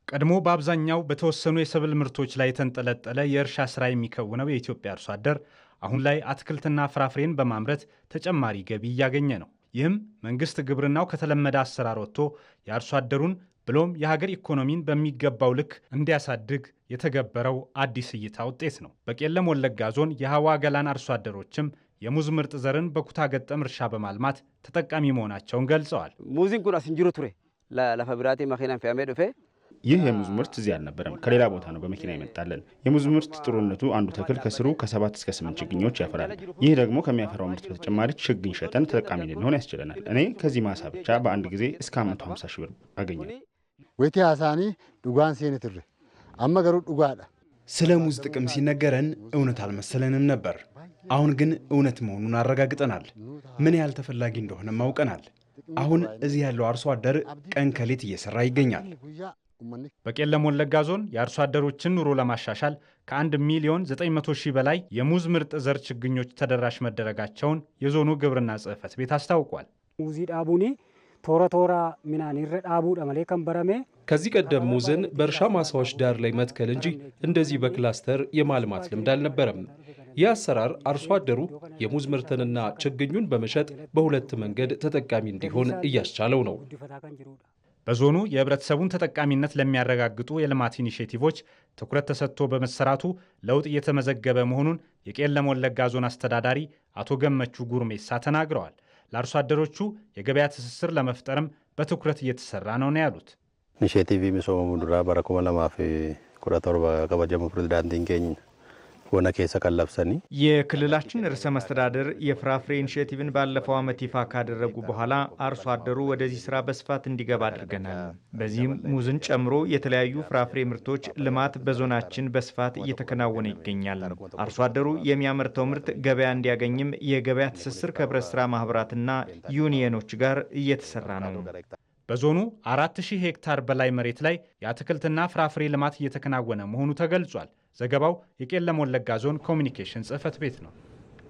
ቀድሞ በአብዛኛው በተወሰኑ የሰብል ምርቶች ላይ የተንጠለጠለ የእርሻ ስራ የሚከውነው የኢትዮጵያ አርሶ አደር አሁን ላይ አትክልትና ፍራፍሬን በማምረት ተጨማሪ ገቢ እያገኘ ነው። ይህም መንግስት ግብርናው ከተለመደ አሰራር ወጥቶ የአርሶ አደሩን ብሎም የሀገር ኢኮኖሚን በሚገባው ልክ እንዲያሳድግ የተገበረው አዲስ እይታ ውጤት ነው። በቄለም ወለጋ ዞን የሀዋ ገላን አርሶ አደሮችም የሙዝ ምርጥ ዘርን በኩታ ገጠም እርሻ በማልማት ተጠቃሚ መሆናቸውን ገልጸዋል። ሙዚን ኩን አስንጅሩ ቱሬ ለፈብራቴ መኪናን ፊያሜ ዱፌ ይህ የሙዝ ምርት እዚህ አልነበረም፣ ከሌላ ቦታ ነው በመኪና ይመጣልን። የሙዝ ምርት ጥሩነቱ አንዱ ተክል ከስሩ ከ7 እስከ 8 ችግኞች ያፈራል። ይህ ደግሞ ከሚያፈራው ምርት በተጨማሪ ችግኝ ሸጠን ተጠቃሚ ልንሆን ያስችለናል። እኔ ከዚህ ማሳ ብቻ በአንድ ጊዜ እስከ 150 ሺህ ብር አገኘ። ወቲ አሳኒ ዱጋን ሴኔትር አመገሩ ዱጋዳ። ስለ ሙዝ ጥቅም ሲነገረን እውነት አልመሰለንም ነበር። አሁን ግን እውነት መሆኑን አረጋግጠናል። ምን ያህል ተፈላጊ እንደሆነም አውቀናል። አሁን እዚህ ያለው አርሶ አደር ቀን ከሌት እየሰራ ይገኛል። በቄለም ወለጋ ዞን የአርሶ አደሮችን ኑሮ ለማሻሻል ከ1 ሚሊዮን 900 ሺህ በላይ የሙዝ ምርጥ ዘር ችግኞች ተደራሽ መደረጋቸውን የዞኑ ግብርና ጽሕፈት ቤት አስታውቋል። ሙዚ ዳቡኒ ቶራ ሚናን ይረዳቡ ደመሌ ከንበረሜ ከዚህ ቀደም ሙዝን በእርሻ ማሳዎች ዳር ላይ መትከል እንጂ እንደዚህ በክላስተር የማልማት ልምድ አልነበረም። ይህ አሰራር አርሶ አደሩ የሙዝ ምርትንና ችግኙን በመሸጥ በሁለት መንገድ ተጠቃሚ እንዲሆን እያስቻለው ነው። በዞኑ የህብረተሰቡን ተጠቃሚነት ለሚያረጋግጡ የልማት ኢኒሼቲቮች ትኩረት ተሰጥቶ በመሰራቱ ለውጥ እየተመዘገበ መሆኑን የቄለም ወለጋ ዞን አስተዳዳሪ አቶ ገመቹ ጉርሜሳ ተናግረዋል። ለአርሶ አደሮቹ የገበያ ትስስር ለመፍጠርም በትኩረት እየተሰራ ነው ያሉት። ኢኒሼቲቭ ሚሶሞ ሙዱራ በረኮመ ለማፍ ኩራቶር በቀበጀሙ ፕሬዝዳንት ኬኝ ሆነ ከሰ ከለብሰኒ የክልላችን ርዕሰ መስተዳድር የፍራፍሬ ኢኒሼቲቭን ባለፈው ዓመት ይፋ ካደረጉ በኋላ አርሶ አደሩ ወደዚህ ስራ በስፋት እንዲገባ አድርገናል። በዚህም ሙዝን ጨምሮ የተለያዩ ፍራፍሬ ምርቶች ልማት በዞናችን በስፋት እየተከናወነ ይገኛል። አርሶ አደሩ የሚያመርተው ምርት ገበያ እንዲያገኝም የገበያ ትስስር ከህብረት ስራ ማህበራትና ዩኒየኖች ጋር እየተሰራ ነው። በዞኑ 4000 ሄክታር በላይ መሬት ላይ የአትክልትና ፍራፍሬ ልማት እየተከናወነ መሆኑ ተገልጿል። ዘገባው የቄለም ወለጋ ዞን ኮሚኒኬሽን ጽሕፈት ቤት ነው።